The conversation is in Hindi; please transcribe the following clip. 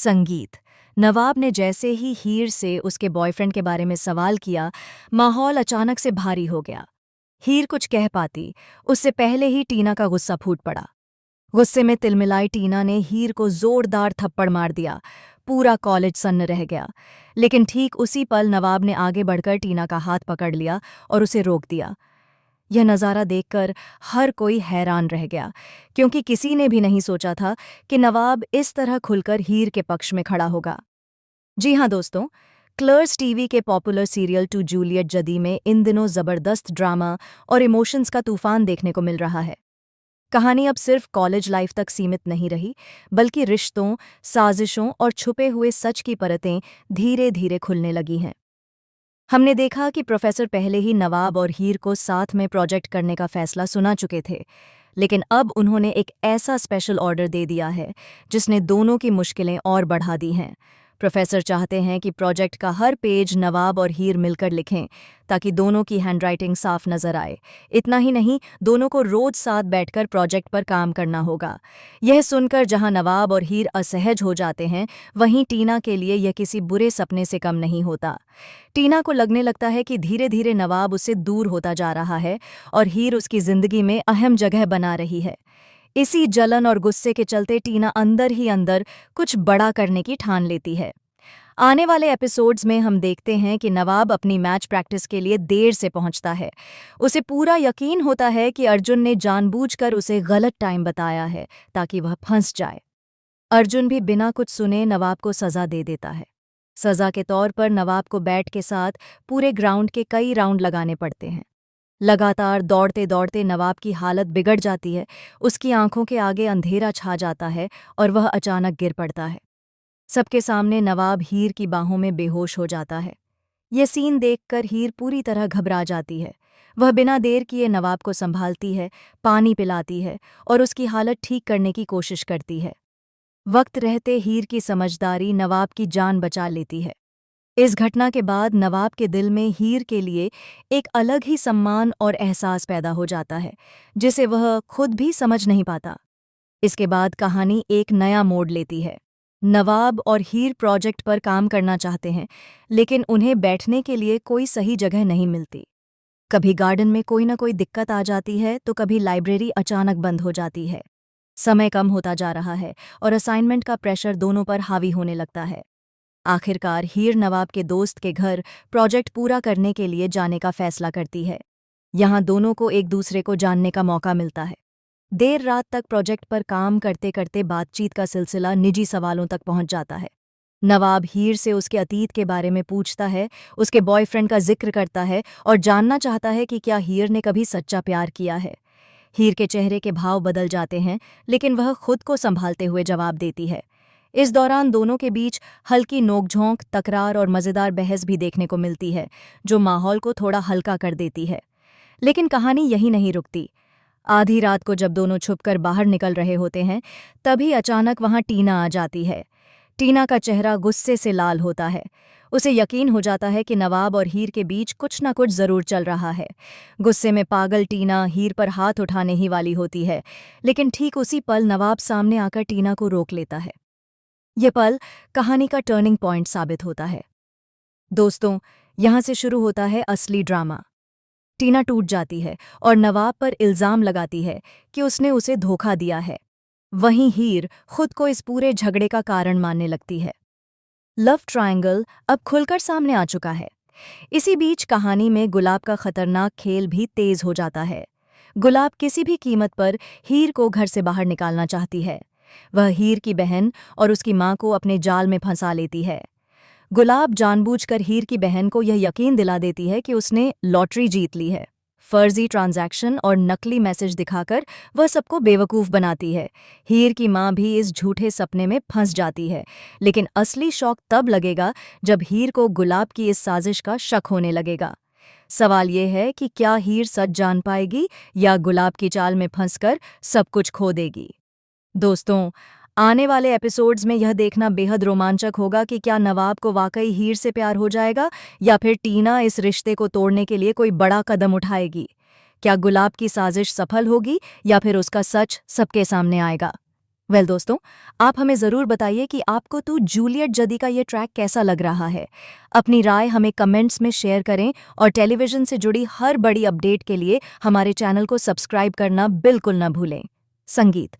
संगीत। नवाब ने जैसे ही हीर से उसके बॉयफ्रेंड के बारे में सवाल किया, माहौल अचानक से भारी हो गया। हीर कुछ कह पाती, उससे पहले ही टीना का गुस्सा फूट पड़ा। गुस्से में तिलमिलाई टीना ने हीर को जोरदार थप्पड़ मार दिया। पूरा कॉलेज सन्न रह गया। लेकिन ठीक उसी पल नवाब ने आगे बढ़कर टीना का हाथ पकड़ लिया और उसे रोक दिया। यह नज़ारा देखकर हर कोई हैरान रह गया, क्योंकि किसी ने भी नहीं सोचा था कि नवाब इस तरह खुलकर हीर के पक्ष में खड़ा होगा। जी हाँ दोस्तों, क्लर्स टीवी के पॉपुलर सीरियल टू जूलियट जदी में इन दिनों ज़बरदस्त ड्रामा और इमोशंस का तूफान देखने को मिल रहा है। कहानी अब सिर्फ कॉलेज लाइफ तक सीमित नहीं रही, बल्कि रिश्तों, साजिशों और छुपे हुए सच की परतें धीरे धीरे खुलने लगी हैं। हमने देखा कि प्रोफेसर पहले ही नवाब और हीर को साथ में प्रोजेक्ट करने का फैसला सुना चुके थे, लेकिन अब उन्होंने एक ऐसा स्पेशल ऑर्डर दे दिया है जिसने दोनों की मुश्किलें और बढ़ा दी हैं। प्रोफेसर चाहते हैं कि प्रोजेक्ट का हर पेज नवाब और हीर मिलकर लिखें, ताकि दोनों की हैंडराइटिंग साफ नजर आए। इतना ही नहीं, दोनों को रोज साथ बैठकर प्रोजेक्ट पर काम करना होगा। यह सुनकर जहां नवाब और हीर असहज हो जाते हैं, वहीं टीना के लिए यह किसी बुरे सपने से कम नहीं होता। टीना को लगने लगता है कि धीरे धीरे नवाब उससे दूर होता जा रहा है और हीर उसकी जिंदगी में अहम जगह बना रही है। इसी जलन और गुस्से के चलते टीना अंदर ही अंदर कुछ बड़ा करने की ठान लेती है। आने वाले एपिसोड्स में हम देखते हैं कि नवाब अपनी मैच प्रैक्टिस के लिए देर से पहुंचता है। उसे पूरा यकीन होता है कि अर्जुन ने जानबूझकर उसे गलत टाइम बताया है ताकि वह फंस जाए। अर्जुन भी बिना कुछ सुने नवाब को सजा दे देता है। सजा के तौर पर नवाब को बैट के साथ पूरे ग्राउंड के कई राउंड लगाने पड़ते हैं। लगातार दौड़ते दौड़ते नवाब की हालत बिगड़ जाती है। उसकी आंखों के आगे अंधेरा छा जाता है और वह अचानक गिर पड़ता है। सबके सामने नवाब हीर की बाहों में बेहोश हो जाता है। ये सीन देखकर हीर पूरी तरह घबरा जाती है। वह बिना देर किए नवाब को संभालती है, पानी पिलाती है और उसकी हालत ठीक करने की कोशिश करती है। वक्त रहते हीर की समझदारी नवाब की जान बचा लेती है। इस घटना के बाद नवाब के दिल में हीर के लिए एक अलग ही सम्मान और एहसास पैदा हो जाता है, जिसे वह खुद भी समझ नहीं पाता। इसके बाद कहानी एक नया मोड़ लेती है। नवाब और हीर प्रोजेक्ट पर काम करना चाहते हैं, लेकिन उन्हें बैठने के लिए कोई सही जगह नहीं मिलती। कभी गार्डन में कोई ना कोई दिक्कत आ जाती है, तो कभी लाइब्रेरी अचानक बंद हो जाती है। समय कम होता जा रहा है और असाइनमेंट का प्रेशर दोनों पर हावी होने लगता है। आखिरकार हीर नवाब के दोस्त के घर प्रोजेक्ट पूरा करने के लिए जाने का फैसला करती है। यहाँ दोनों को एक दूसरे को जानने का मौका मिलता है। देर रात तक प्रोजेक्ट पर काम करते करते बातचीत का सिलसिला निजी सवालों तक पहुंच जाता है। नवाब हीर से उसके अतीत के बारे में पूछता है, उसके बॉयफ्रेंड का जिक्र करता है और जानना चाहता है कि क्या हीर ने कभी सच्चा प्यार किया है। हीर के चेहरे के भाव बदल जाते हैं, लेकिन वह खुद को संभालते हुए जवाब देती है। इस दौरान दोनों के बीच हल्की नोकझोंक, तकरार और मज़ेदार बहस भी देखने को मिलती है, जो माहौल को थोड़ा हल्का कर देती है। लेकिन कहानी यही नहीं रुकती। आधी रात को जब दोनों छुपकर बाहर निकल रहे होते हैं, तभी अचानक वहां टीना आ जाती है। टीना का चेहरा गुस्से से लाल होता है। उसे यकीन हो जाता है कि नवाब और हीर के बीच कुछ ना कुछ जरूर चल रहा है। गुस्से में पागल टीना हीर पर हाथ उठाने ही वाली होती है, लेकिन ठीक उसी पल नवाब सामने आकर टीना को रोक लेता है। ये पल कहानी का टर्निंग पॉइंट साबित होता है। दोस्तों, यहाँ से शुरू होता है असली ड्रामा। टीना टूट जाती है और नवाब पर इल्जाम लगाती है कि उसने उसे धोखा दिया है। वहीं हीर खुद को इस पूरे झगड़े का कारण मानने लगती है। लव ट्रायंगल अब खुलकर सामने आ चुका है। इसी बीच कहानी में गुलाब का खतरनाक खेल भी तेज हो जाता है। गुलाब किसी भी कीमत पर हीर को घर से बाहर निकालना चाहती है। वह हीर की बहन और उसकी मां को अपने जाल में फंसा लेती है। गुलाब जानबूझकर हीर की बहन को यह यकीन दिला देती है कि उसने लॉटरी जीत ली है। फर्जी ट्रांजैक्शन और नकली मैसेज दिखाकर वह सबको बेवकूफ़ बनाती है। हीर की मां भी इस झूठे सपने में फंस जाती है, लेकिन असली शौक तब लगेगा जब हीर को गुलाब की इस साजिश का शक होने लगेगा। सवाल ये है कि क्या हीर सच जान पाएगी या गुलाब की चाल में फंसकर सब कुछ खो देगी। दोस्तों, आने वाले एपिसोड्स में यह देखना बेहद रोमांचक होगा कि क्या नवाब को वाकई हीर से प्यार हो जाएगा या फिर टीना इस रिश्ते को तोड़ने के लिए कोई बड़ा कदम उठाएगी। क्या गुलाब की साजिश सफल होगी या फिर उसका सच सबके सामने आएगा। वेल दोस्तों, आप हमें ज़रूर बताइए कि आपको तू जूलियट जदी का ये ट्रैक कैसा लग रहा है। अपनी राय हमें कमेंट्स में शेयर करें और टेलीविज़न से जुड़ी हर बड़ी अपडेट के लिए हमारे चैनल को सब्सक्राइब करना बिल्कुल न भूलें। संगीत